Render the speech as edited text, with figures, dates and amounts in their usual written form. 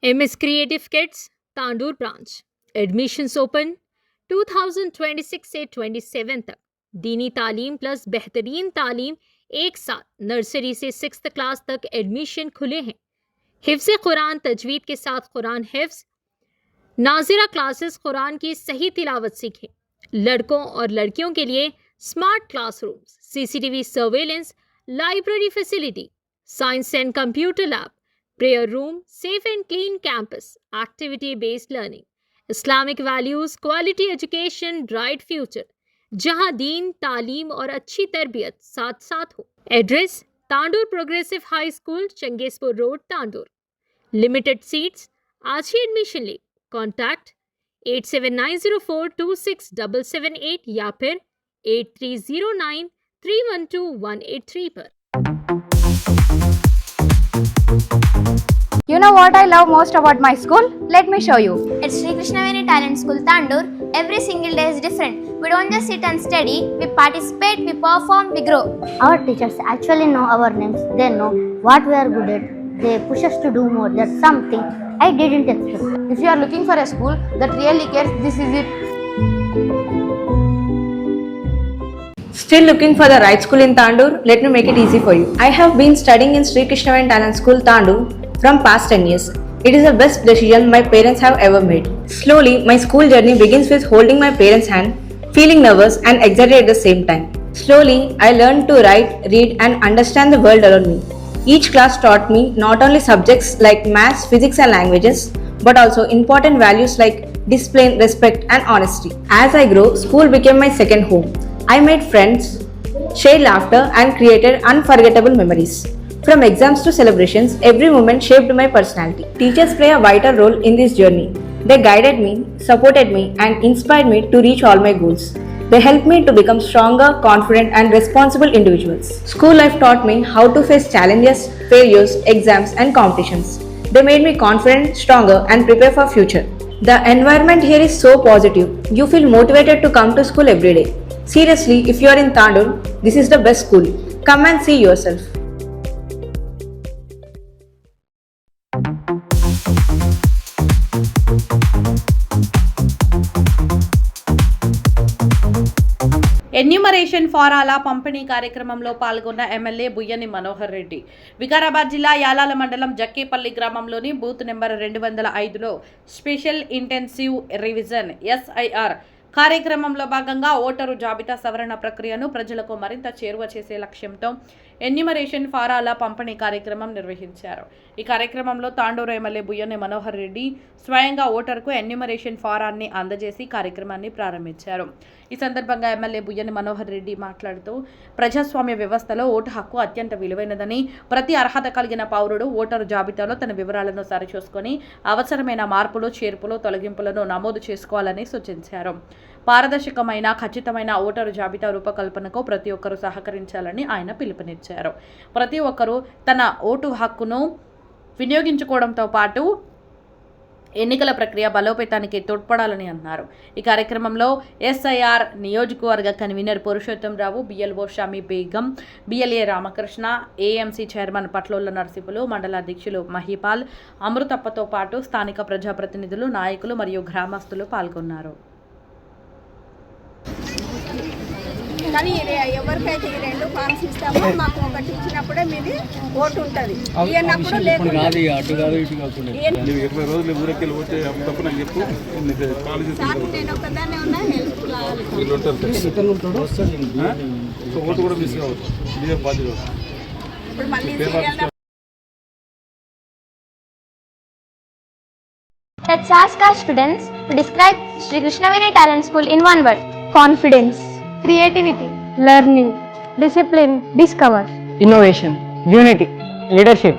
MS Creative Kids, Tandur branch. Admissions open 2026 से 27 तक। दीनी तालीम प्लस बेहतरीन तालीम एक साथ। नर्सरी से 6th क्लास तक एडमिशन खुले हैं। हिफ्ज़ कुरान तजवीद के साथ कुरान हिफ्ज़, नाजिरा क्लासेस कुरान की सही तिलावत सीखें। लड़कों और लड़कियों के लिए smart classrooms, CCTV surveillance, library facility, science and computer lab, prayer room, safe and clean campus, activity based learning, Islamic values, quality education, bright future, जहां दीन, तालीम और अच्छी तरबियत साथ साथ हो। Address Tandur progressive high school, Changezpur road, Tandur. Limited seats. आज ही एडमिशन ले। कॉन्टैक्ट 8790426778 या फिर 8309312183 पर। You know what I love most about my school? Let me show you. At Sri Krishnaveni Talent School, Tandur, every single day is different. We don't just sit and study, we participate, we perform, we grow. Our teachers actually know our names. They know what we are good at. They push us to do more. That's something I didn't expect. If you are looking for a school that really cares, this is it. Still looking for the right school in Tandur? Let me make it easy for you. I have been studying in Sri Krishnaveni Talent School, Tandur from past 10 years. It is the best decision my parents have ever made. Slowly, my school journey begins with holding my parents' hand, feeling nervous and excited at the same time. Slowly, I learned to write, read and understand the world around me. Each class taught me not only subjects like maths, physics and languages, but also important values like discipline, respect and honesty. As I grew, school became my second home. I made friends, shared laughter and created unforgettable memories. From exams to celebrations, every moment shaped my personality. Teachers play a vital role in this journey. They guided me, supported me and inspired me to reach all my goals. They helped me to become stronger, confident and responsible individuals. School life taught me how to face challenges, failures, exams and competitions. They made me confident, stronger and prepare for future. The environment here is so positive. You feel motivated to come to school every day. Seriously, if you are in Tandur, this is the best school. Come and see yourself. Enumeration ఫారాల పంపిణీ కార్యక్రమంలో పాల్గొన్న MLA Buyyani Manohar Reddy. Vikarabad జిల్లా యాలాల మండలం జక్కేపల్లి గ్రామంలోని booth number 205లో special intensive revision SIR కార్యక్రమంలో భాగంగా ఓటరు జాబితా సవరణ ప్రక్రియను ప్రజలకు మరింత చేరువ చేసే లక్ష్యంతో ఎన్యూమరేషన్ ఫారాల పంపిణీ కార్యక్రమం నిర్వహించారు. ఈ కార్యక్రమంలో తాండూరు ఎమ్మెల్యే బుయ్యని మనోహర్ రెడ్డి స్వయంగా ఓటరుకు ఎన్యూమరేషన్ ఫారాన్ని అందజేసి కార్యక్రమాన్ని ప్రారంభించారు. ఈ సందర్భంగా ఎమ్మెల్యే బుయ్యని మనోహర్ రెడ్డి మాట్లాడుతూ ప్రజాస్వామ్య వ్యవస్థలో ఓటు హక్కు అత్యంత విలువైనదని, ప్రతి అర్హత కలిగిన పౌరుడు ఓటరు జాబితాలో తన వివరాలను సరిచూసుకొని అవసరమైన మార్పులు, చేర్పులు, తొలగింపులను నమోదు చేసుకోవాలని సూచించారు. పారదర్శకమైన, ఖచ్చితమైన ఓటరు జాబితా రూపకల్పనకు ప్రతి ఒక్కరూ సహకరించాలని ఆయన పిలుపునిచ్చారు. ప్రతి ఒక్కరూ తన ఓటు హక్కును వినియోగించుకోవడంతో పాటు ఎన్నికల ప్రక్రియ బలోపేతానికి తోడ్పడాలని అన్నారు. ఈ కార్యక్రమంలో SIR నియోజకవర్గ కన్వీనర్ పురుషోత్తం రావు, BLO Shami Begum, BLA Ramakrishna, AMC chairman Patlolla Narasimhulu, మండల అధ్యక్షులు మహిపాల్, అమృతప్పతో పాటు స్థానిక ప్రజాప్రతినిధులు, నాయకులు మరియు గ్రామస్తులు పాల్గొన్నారు. కానీ ఎవరికైతే ఈ 2 ఫార్మ్స్ ఇస్తామో మాకు ఒకటి ఇచ్చినప్పుడే మీది ఓటు ఉంటుంది, ఇవ్వనప్పుడు లేదు. నేను ఒక్కదాన్నే ఉన్నా, హెల్ప్ కావాలి. ఇప్పుడు మళ్ళీ Let's ask our students to describe Sri Krishnaveni Talent School in one word. Confidence, Creativity, learning, discipline, discover, innovation, unity, leadership.